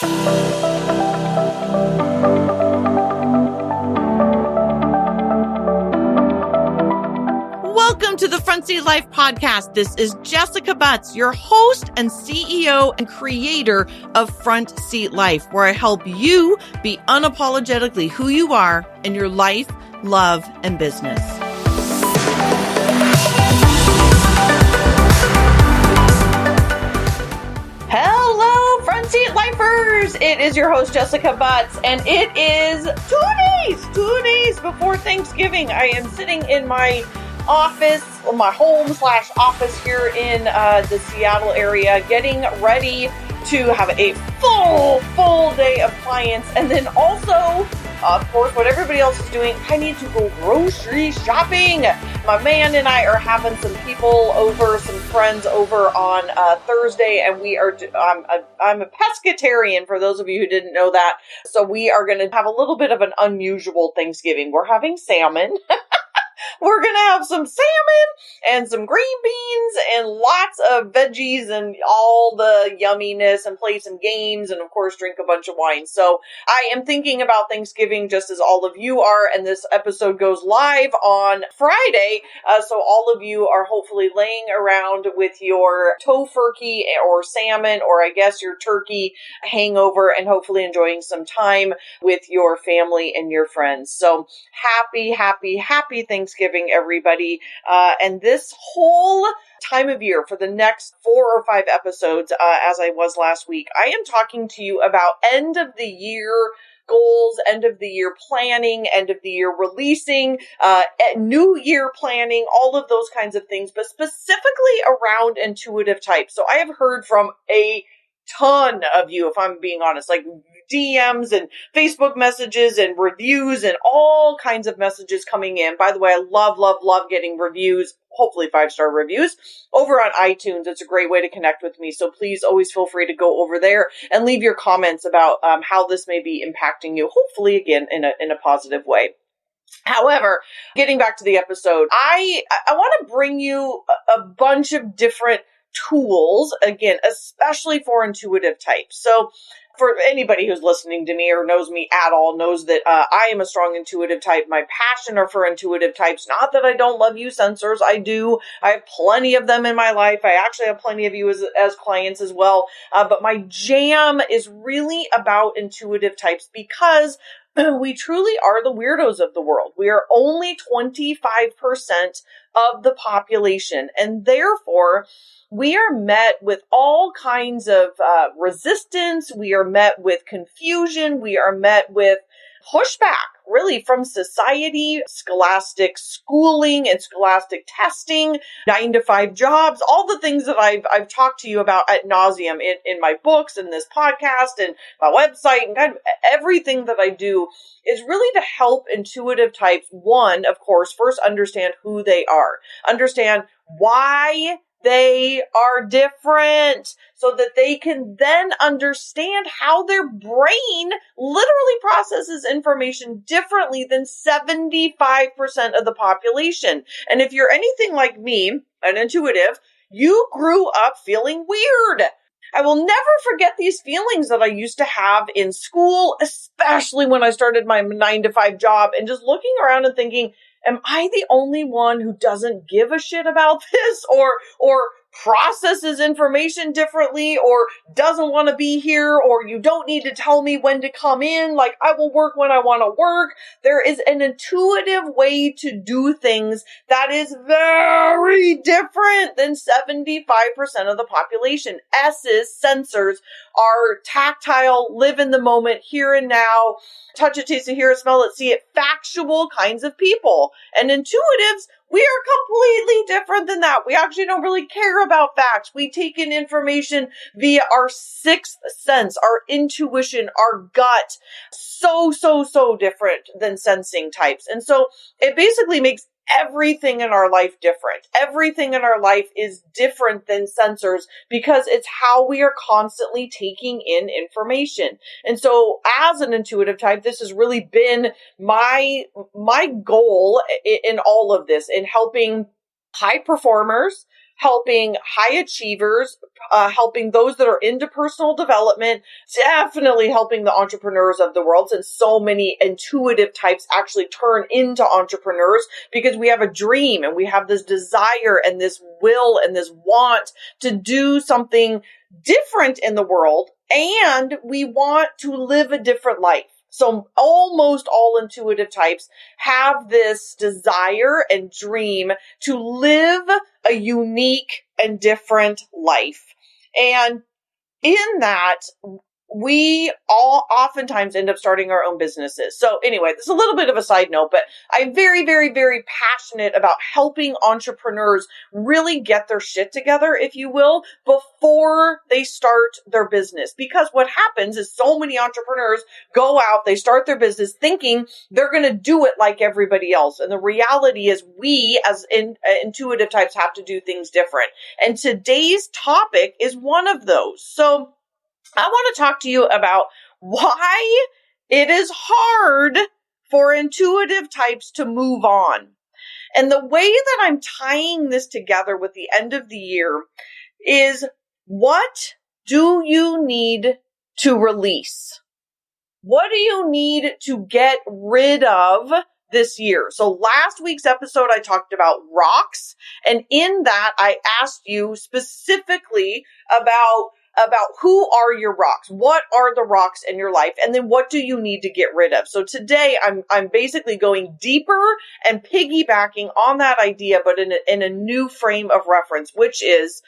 Welcome to the Front Seat Life podcast. This is Jessica Butts, your host and CEO and creator of Front Seat Life, where I help you be unapologetically who you are in your life, love, and business. Hello, Front Seat Lifers. It is your host, Jessica Butts, and it is 2 days before Thanksgiving. I am sitting in my office, or my home/office here in the Seattle area, getting ready to have a full day of clients. And then also, of course, what everybody else is doing, I need to go grocery shopping. My man and I are having some people over, some friends over on Thursday, and we are, I'm a pescatarian for those of you who didn't know that. So we are going to have a little bit of an unusual Thanksgiving. We're having salmon. We're going to have some salmon and some green beans and lots of veggies and all the yumminess, and play some games, and of course drink a bunch of wine. So I am thinking about Thanksgiving just as all of you are, and this episode goes live on Friday. So all of you are hopefully laying around with your tofurkey or salmon, or I guess your turkey hangover, and hopefully enjoying some time with your family and your friends. So happy Thanksgiving, everybody. And this whole time of year for the next 4 or 5 episodes, as I was last week, I am talking to you about end of the year goals, end of the year planning, end of the year releasing, new year planning, all of those kinds of things, but specifically around intuitive types. So I have heard from a ton of you, if I'm being honest, like DMs and Facebook messages and reviews and all kinds of messages coming in. By the way, I love getting reviews, hopefully 5-star reviews over on iTunes. It's a great way to connect with me. So please always feel free to go over there and leave your comments about how this may be impacting you, hopefully again in a positive way. However, getting back to the episode, I want to bring you a bunch of different tools, again, especially for intuitive types. So for anybody who's listening to me or knows me at all, knows that I am a strong intuitive type. My passion are for intuitive types. Not that I don't love you sensors. I do. I have plenty of them in my life. I actually have plenty of you as clients as well. But my jam is really about intuitive types because we truly are the weirdos of the world. We are only 25% of the population, and therefore we are met with all kinds of resistance. We are met with confusion. We are met with pushback, really, from society, scholastic schooling and scholastic testing, 9-to-5 jobs, all the things that I've talked to you about ad nauseum in my books and this podcast and my website, and kind of everything that I do is really to help intuitive types, one, of course, first understand who they are, understand why they are different, so that they can then understand how their brain literally processes information differently than 75% of the population. And if you're anything like me, an intuitive, you grew up feeling weird. I will never forget these feelings that I used to have in school, especially when I started my 9-to-5 job, and just looking around and thinking, am I the only one who doesn't give a shit about this, or processes information differently, or doesn't want to be here, or you don't need to tell me when to come in, like I will work when I want to work? There is an intuitive way to do things that is very different than 75% of the population. S's, sensors, are tactile, live in the moment, here and now, touch it, taste it, hear it, smell it, see it, factual kinds of people. And intuitives, we are completely different than that. We actually don't really care about facts. We take in information via our sixth sense, our intuition, our gut. So different than sensing types. And so it basically makes everything in our life different. Everything in our life is different than sensors because it's how we are constantly taking in information. And so as an intuitive type, this has really been my goal in all of this, in helping high performers, helping high achievers, helping those that are into personal development, definitely helping the entrepreneurs of the world, since so many intuitive types actually turn into entrepreneurs because we have a dream and we have this desire and this will and this want to do something different in the world, and we want to live a different life. So almost all intuitive types have this desire and dream to live a unique and different life. And in that, we all oftentimes end up starting our own businesses. So anyway, this is a little bit of a side note, but I'm very, very, very passionate about helping entrepreneurs really get their shit together, if you will, before they start their business. Because what happens is so many entrepreneurs go out, they start their business thinking they're going to do it like everybody else. And the reality is we as intuitive types have to do things different. And today's topic is one of those. So I want to talk to you about why it is hard for intuitive types to move on. And the way that I'm tying this together with the end of the year is, what do you need to release? What do you need to get rid of this year? So last week's episode, I talked about rocks. And in that, I asked you specifically about who are your rocks? What are the rocks in your life? And then what do you need to get rid of? So today I'm basically going deeper and piggybacking on that idea, but in a new frame of reference, which is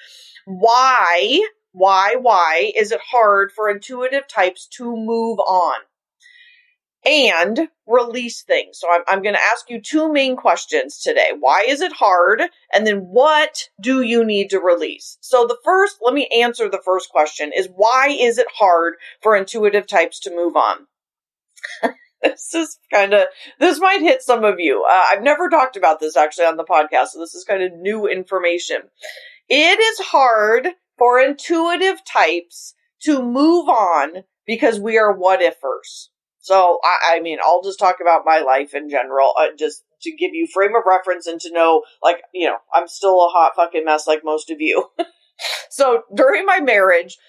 why is it hard for intuitive types to move on and release things? So I'm going to ask you two main questions today. Why is it hard? And then what do you need to release? So let me answer the first question is, why is it hard for intuitive types to move on? This might hit some of you. I've never talked about this actually on the podcast, so this is kind of new information. It is hard for intuitive types to move on because we are what-ifers. So, I'll just talk about my life in general, just to give you frame of reference and to know, I'm still a hot fucking mess like most of you. So, during my marriage,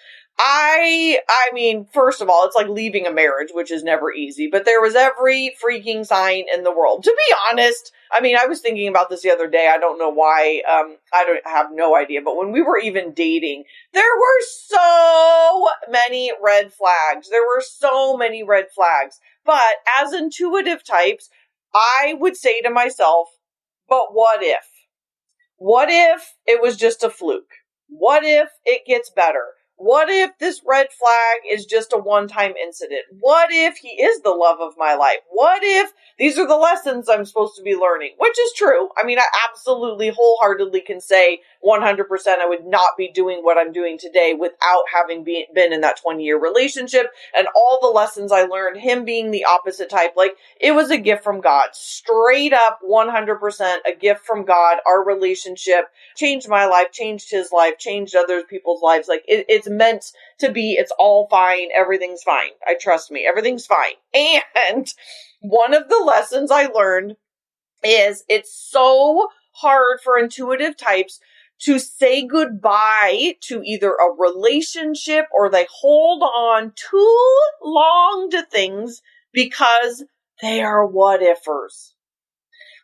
first of all, it's like leaving a marriage, which is never easy, but there was every freaking sign in the world. To be honest, I was thinking about this the other day. I don't know why. I have no idea. But when we were even dating, there were so many red flags. But as intuitive types, I would say to myself, but what if? What if it was just a fluke? What if it gets better? What if this red flag is just a one-time incident? What if he is the love of my life? What if these are the lessons I'm supposed to be learning? Which is true. I absolutely wholeheartedly can say 100% I would not be doing what I'm doing today without having been in that 20-year relationship and all the lessons I learned, him being the opposite type. It was a gift from God. Straight up 100% a gift from God. Our relationship changed my life, changed his life, changed other people's lives. It's meant to be, it's all fine, everything's fine. Trust me, everything's fine. And one of the lessons I learned is it's so hard for intuitive types to say goodbye to either a relationship or they hold on too long to things because they are what-ifers.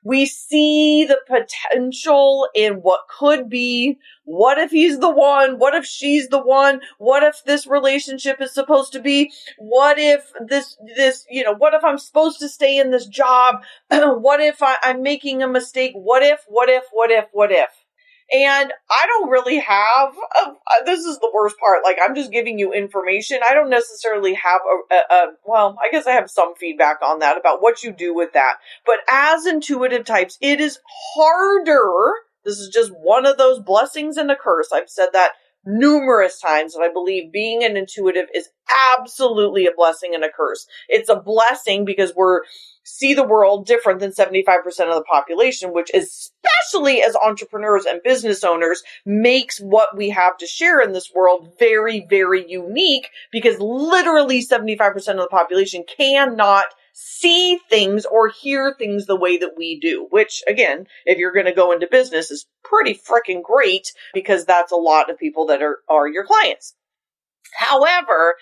We see the potential in what could be. What if he's the one? What if she's the one? What if this relationship is supposed to be? What if what if I'm supposed to stay in this job? What if I'm making a mistake? What if? And I don't really have, this is the worst part, I'm just giving you information. I don't necessarily have I guess I have some feedback on that about what you do with that. But as intuitive types, it is harder. This is just one of those blessings and a curse. I've said that numerous times, and I believe being an intuitive is absolutely a blessing and a curse. It's a blessing because we're see the world different than 75% of the population, which especially as entrepreneurs and business owners makes what we have to share in this world very, very unique, because literally 75% of the population cannot see things or hear things the way that we do, which again, if you're going to go into business is pretty freaking great because that's a lot of people that are your clients. However,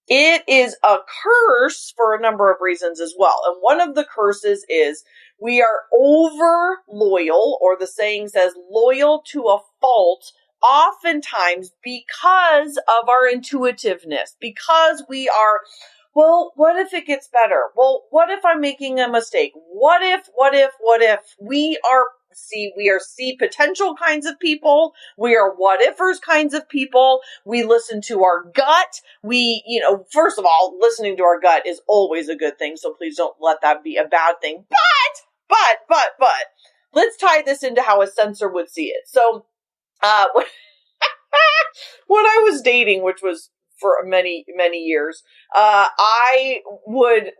it is a curse for a number of reasons as well. And one of the curses is we are over loyal, or the saying says loyal to a fault, oftentimes because of our intuitiveness, because we are, well, what if it gets better? Well, what if I'm making a mistake? What if? We are see potential kinds of people. We are what ifers kinds of people. We listen to our gut. First of all, listening to our gut is always a good thing. So please don't let that be a bad thing. But let's tie this into how a sensor would see it. So, when I was dating, which was for many, many years, I would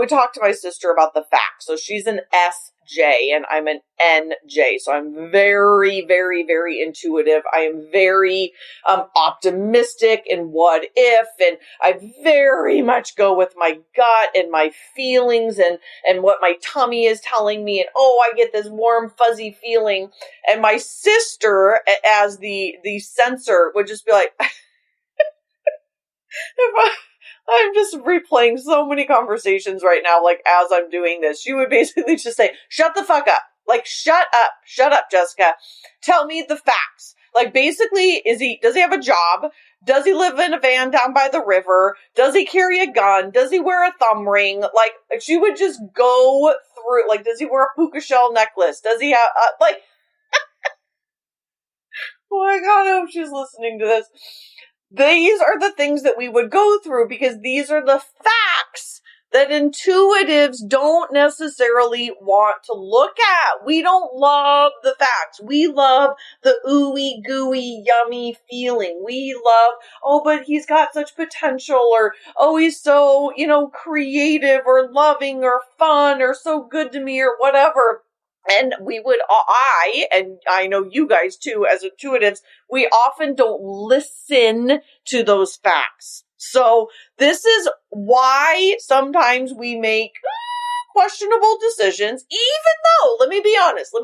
talk to my sister about the facts. So she's an SJ and I'm an NJ. So I'm very, very, very intuitive. I am very optimistic in what if, and I very much go with my gut and my feelings and what my tummy is telling me. And I get this warm, fuzzy feeling. And my sister, as the sensor, would just be like, I'm just replaying so many conversations right now, like as I'm doing this. She would basically just say, shut the fuck up. Like, shut up, Jessica. Tell me the facts. Like, basically, does he have a job? Does he live in a van down by the river? Does he carry a gun? Does he wear a thumb ring? Like, she would just go through, like, does he wear a puka shell necklace? Does he have, oh my God, I hope she's listening to this. These are the things that we would go through because these are the facts that intuitives don't necessarily want to look at. We don't love the facts. We love the ooey gooey yummy feeling. We love, but he's got such potential, or, he's so, creative or loving or fun or so good to me or whatever. And and I know you guys too, as intuitives, we often don't listen to those facts. So this is why sometimes we make questionable decisions, let me be honest,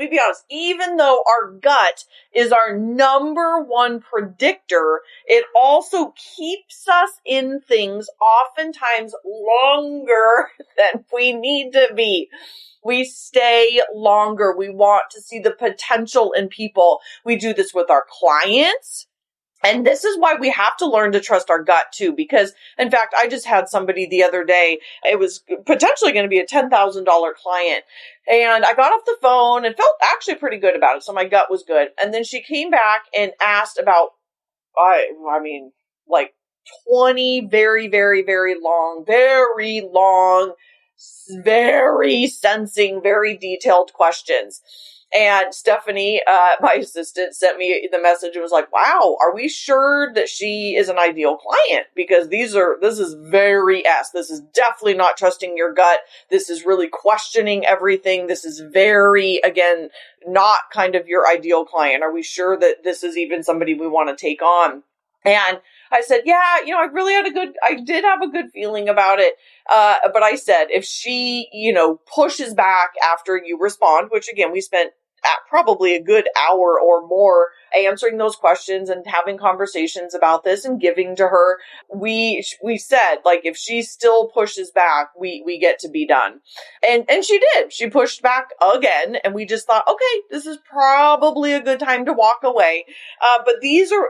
even though our gut is our number one predictor, it also keeps us in things oftentimes longer than we need to be. We stay longer. We want to see the potential in people. We do this with our clients. And this is why we have to learn to trust our gut too, because in fact, I just had somebody the other day, it was potentially going to be a $10,000 client. And I got off the phone and felt actually pretty good about it. So my gut was good. And then she came back and asked about, 20 very, very, very long, very sensing, very detailed questions. And Stephanie, my assistant, sent me the message and was like, wow, are we sure that she is an ideal client? Because this is very this is definitely not trusting your gut. This is really questioning everything. This is very, again, not kind of your ideal client. Are we sure that this is even somebody we want to take on? And I said, yeah, I did have a good feeling about it. But I said, if she, pushes back after you respond, which again, we spent probably a good hour or more answering those questions and having conversations about this and giving to her. We said, like, if she still pushes back, we get to be done. And she did. She pushed back again. And we just thought, okay, this is probably a good time to walk away. But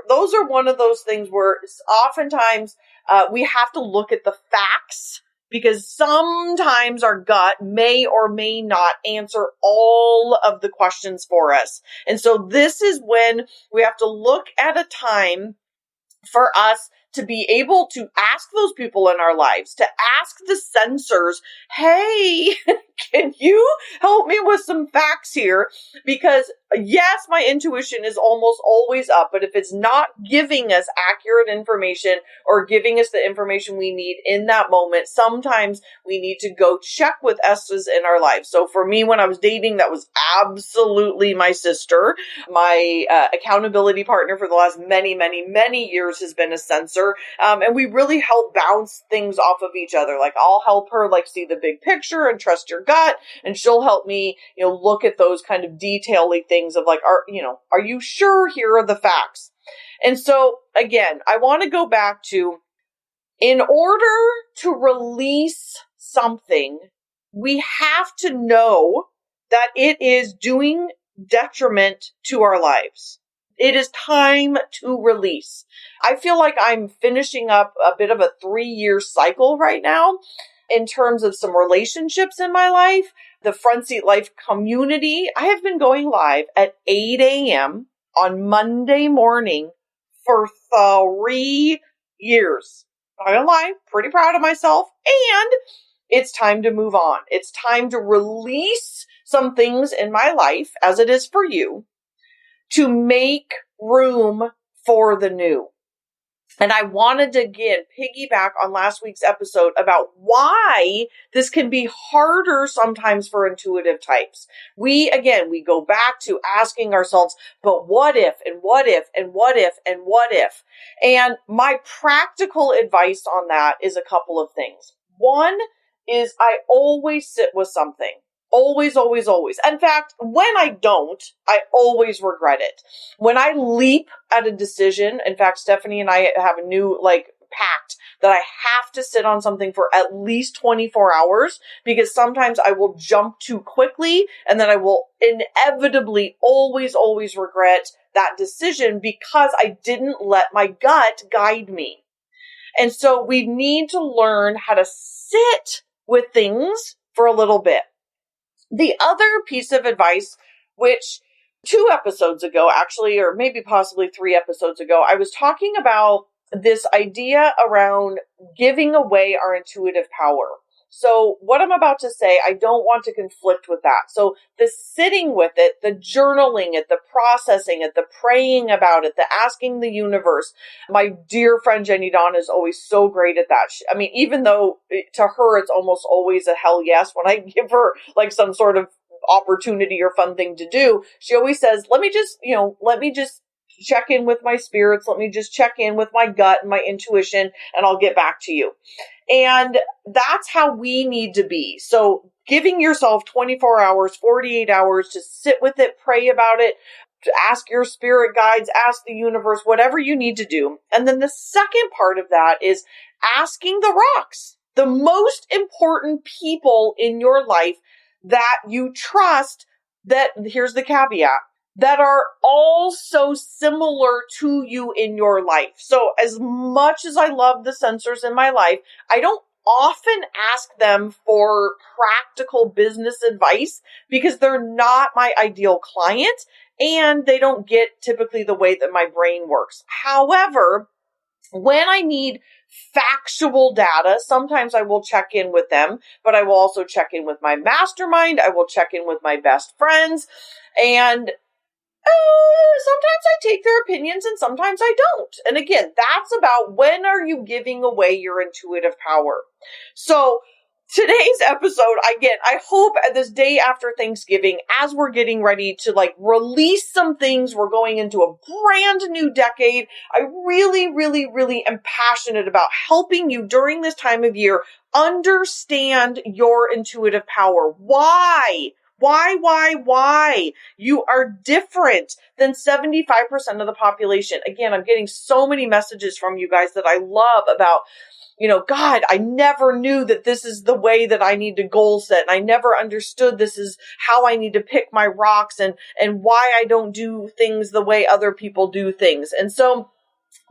those are one of those things where oftentimes we have to look at the facts, because sometimes our gut may or may not answer all of the questions for us. And so this is when we have to look at a time for us to be able to ask those people in our lives, to ask the sensors, hey, can you help me with some facts here? Because yes, my intuition is almost always up, but if it's not giving us accurate information or giving us the information we need in that moment, sometimes we need to go check with S's in our life. So for me, when I was dating, that was absolutely my sister. My accountability partner for the last many, many, many years has been a sensor. And we really help bounce things off of each other. Like I'll help her like see the big picture and trust your gut. And she'll help me, look at those kind of detail-y things of like, are you sure? Here are the facts. And so again, I want to go back to, in order to release something, we have to know that it is doing detriment to our lives. It is time to release. I feel like I'm finishing up a bit of a 3-year cycle right now in terms of some relationships in my life. The Front Seat Life community, I have been going live at 8 a.m. on Monday morning for 3 years. Not gonna lie, pretty proud of myself. And it's time to move on. It's time to release some things in my life, as it is for you, to make room for the new. And I wanted to, again, piggyback on last week's episode about why this can be harder sometimes for intuitive types. We go back to asking ourselves, but what if, and what if, and what if, and what if? And my practical advice on that is a couple of things. One is I always sit with something. Always, always, always. In fact, when I don't, I always regret it. When I leap at a decision, in fact, Stephanie and I have a new pact that I have to sit on something for at least 24 hours because sometimes I will jump too quickly and then I will inevitably always, always regret that decision because I didn't let my gut guide me. And so we need to learn how to sit with things for a little bit. The other piece of advice, which 2 episodes ago, actually, or maybe possibly 3 episodes ago, I was talking about this idea around giving away our intuitive power. So what I'm about to say, I don't want to conflict with that. So the sitting with it, the journaling it, the processing it, the praying about it, the asking the universe. My dear friend Jenny Dawn is always so great at that. Even though to her it's almost always a hell yes when I give her some sort of opportunity or fun thing to do, she always says, let me just check in with my spirits. Let me just check in with my gut and my intuition, and I'll get back to you. And that's how we need to be. So giving yourself 24 hours, 48 hours to sit with it, pray about it, to ask your spirit guides, ask the universe, whatever you need to do. And then the second part of that is asking the rocks, the most important people in your life that you trust, that, here's the caveat, that are all so similar to you in your life. So as much as I love the sensors in my life, I don't often ask them for practical business advice because they're not my ideal client and they don't get typically the way that my brain works. However, when I need factual data, sometimes I will check in with them, but I will also check in with my mastermind. I will check in with my best friends, and sometimes I take their opinions and sometimes I don't. And again, that's about when are you giving away your intuitive power. So today's episode, again, I hope at this day after Thanksgiving, as we're getting ready to release some things, we're going into a brand new decade. I really, really, really am passionate about helping you during this time of year understand your intuitive power. Why? Why? You are different than 75% of the population. Again, I'm getting so many messages from you guys that I love about, God, I never knew that this is the way that I need to goal set. And I never understood this is how I need to pick my rocks and why I don't do things the way other people do things. And so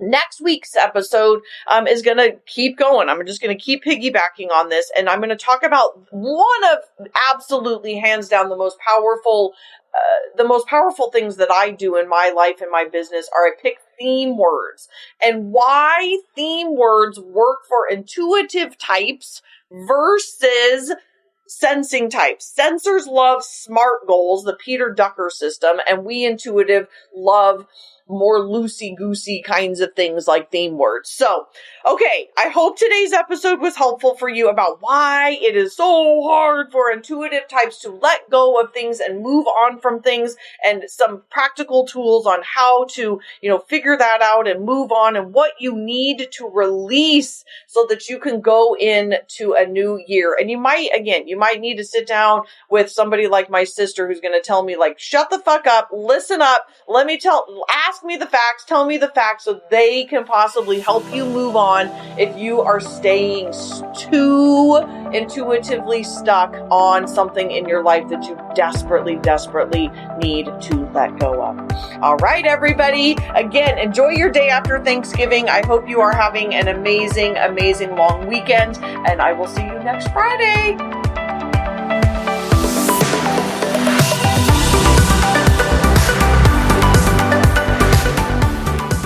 next week's episode is going to keep going. I'm just going to keep piggybacking on this, and I'm going to talk about one of absolutely hands down the most powerful things that I do in my life and my business are I pick theme words and why theme words work for intuitive types versus sensing types. Sensors love SMART goals, the Peter Drucker system, and we intuitive love more loosey-goosey kinds of things like theme words. So, okay, I hope today's episode was helpful for you about why it is so hard for intuitive types to let go of things and move on from things, and some practical tools on how to, figure that out and move on, and what you need to release so that you can go into a new year. And you might need to sit down with somebody like my sister who's going to tell me, like, shut the fuck up, listen up, ask me the facts, tell me the facts, so they can possibly help you move on if you are staying too intuitively stuck on something in your life that you desperately need to let go of. All right, everybody. Again, enjoy your day after Thanksgiving. I hope you are having an amazing long weekend, and I will see you next Friday.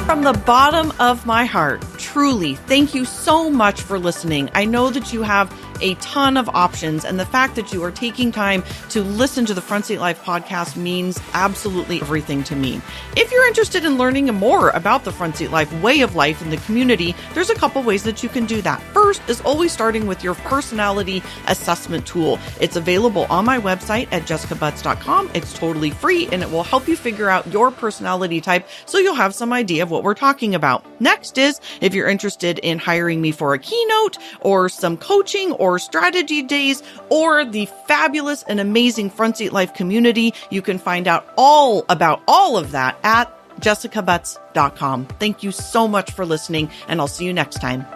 From the bottom of my heart, truly, thank you so much for listening. I know that you have a ton of options, and the fact that you are taking time to listen to the Front Seat Life podcast means absolutely everything to me. If you're interested in learning more about the Front Seat Life way of life in the community, there's a couple ways that you can do that. First is always starting with your personality assessment tool. It's available on my website at jessicabutts.com. It's totally free, and it will help you figure out your personality type so you'll have some idea of what we're talking about. Next is, if you're interested in hiring me for a keynote or some coaching or strategy days or the fabulous and amazing Front Seat Life community, you can find out all about all of that at jessicabutts.com. Thank you so much for listening, and I'll see you next time.